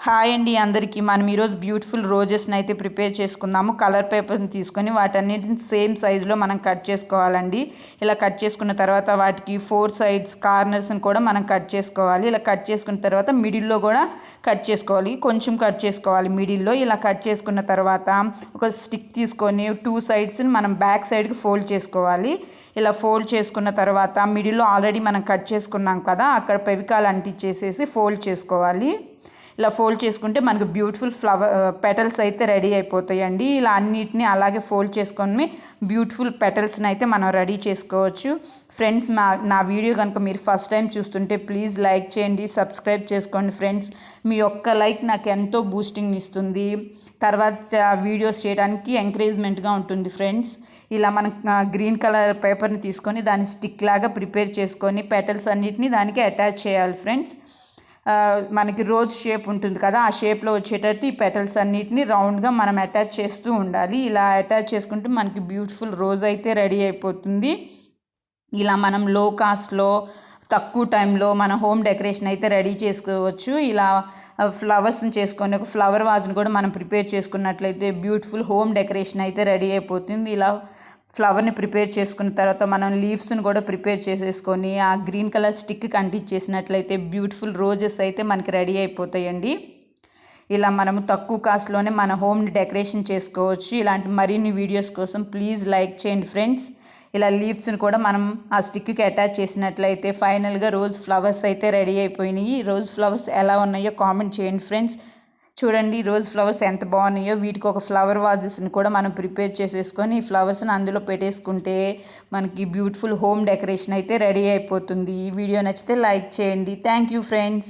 Hi అండి అందరికీ మనం ఈరోజు బ్యూటిఫుల్ రోజెస్ని అయితే ప్రిపేర్ చేసుకుందాము. కలర్ పేపర్ని తీసుకొని వాటన్నిటిని సేమ్ సైజులో మనం కట్ చేసుకోవాలండి. ఇలా కట్ చేసుకున్న తర్వాత వాటికి 4 సైడ్స్ కార్నర్స్ని కూడా మనం కట్ చేసుకోవాలి. ఇలా కట్ చేసుకున్న తర్వాత మిడిల్లో కూడా కట్ చేసుకోవాలి, కొంచెం కట్ చేసుకోవాలి మిడిల్లో. ఇలా కట్ చేసుకున్న తర్వాత ఒక స్టిక్ తీసుకొని 2 సైడ్స్ని మనం బ్యాక్ సైడ్కి ఫోల్డ్ చేసుకోవాలి. ఇలా ఫోల్డ్ చేసుకున్న తర్వాత మిడిల్లో ఆల్రెడీ మనం కట్ చేసుకున్నాం కదా, అక్కడ పెవికాల్ అంటించేసేసి ఫోల్డ్ చేసుకోవాలి. ఇలా ఫోల్డ్ చేసుకుంటే మనకు బ్యూటిఫుల్ పెటల్స్ అయితే రెడీ అయిపోతాయండి. ఇలా అన్నిటిని అలాగే ఫోల్డ్ చేసుకొని బ్యూటిఫుల్ పెటల్స్ని అయితే మనం రెడీ చేసుకోవచ్చు. ఫ్రెండ్స్, నా వీడియో కనుక మీరు ఫస్ట్ టైం చూస్తుంటే ప్లీజ్ లైక్ చేయండి, సబ్స్క్రైబ్ చేసుకోండి ఫ్రెండ్స్. మీ ఒక్క లైక్ నాకు ఎంతో బూస్టింగ్ ఇస్తుంది, తర్వాత వీడియోస్ చేయడానికి ఎంకరేజ్మెంట్గా ఉంటుంది ఫ్రెండ్స్. ఇలా మనం గ్రీన్ కలర్ పేపర్ని తీసుకొని దాన్ని స్టిక్ లాగా ప్రిపేర్ చేసుకొని పెటల్స్ అన్నిటిని దానికి అటాచ్ చేయాలి ఫ్రెండ్స్. మనకి రోజ్ షేప్ ఉంటుంది కదా, ఆ షేప్లో వచ్చేటట్టు ఈ పెటల్స్ అన్నిటిని రౌండ్గా మనం అటాచ్ చేస్తూ ఉండాలి. ఇలా అటాచ్ చేసుకుంటే మనకి బ్యూటిఫుల్ రోజ్ అయితే రెడీ అయిపోతుంది. ఇలా మనం లో కాస్ట్లో తక్కువ టైంలో మన హోమ్ డెకరేషన్ అయితే రెడీ చేసుకోవచ్చు. ఇలా ఫ్లవర్స్ని చేసుకొని ఒక ఫ్లవర్ వాజ్ని కూడా మనం ప్రిపేర్ చేసుకున్నట్లయితే బ్యూటిఫుల్ హోమ్ డెకరేషన్ అయితే రెడీ అయిపోతుంది. ఇలా ఫ్లవర్ని ప్రిపేర్ చేసుకున్న తర్వాత మనం లీవ్స్ని కూడా ప్రిపేర్ చేసేసుకొని ఆ గ్రీన్ కలర్ స్టిక్కి అంటించేసినట్లయితే బ్యూటిఫుల్ రోజెస్ అయితే మనకి రెడీ అయిపోతాయండి. ఇలా మనము తక్కువ కాస్ట్లోనే మన హోమ్ని డెకరేషన్ చేసుకోవచ్చు. ఇలాంటి మరిన్ని వీడియోస్ కోసం ప్లీజ్ లైక్ చేయండి ఫ్రెండ్స్. ఇలా లీవ్స్ని కూడా మనం ఆ స్టిక్కి అటాచ్ చేసినట్లయితే ఫైనల్గా రోజ్ ఫ్లవర్స్ అయితే రెడీ అయిపోయినాయి. రోజ్ ఫ్లవర్స్ ఎలా ఉన్నాయో కామెంట్ చేయండి ఫ్రెండ్స్. చూడండి రోజ్ ఫ్లవర్స్ ఎంత బాగున్నాయో. వీటికి ఒక ఫ్లవర్ వాజెస్ని కూడా మనం ప్రిపేర్ చేసేసుకొని ఈ ఫ్లవర్స్ని అందులో పెట్టేసుకుంటే మనకి బ్యూటిఫుల్ హోమ్ డెకరేషన్ అయితే రెడీ అయిపోతుంది. ఈ వీడియో నచ్చితే లైక్ చేయండి. Thank you friends.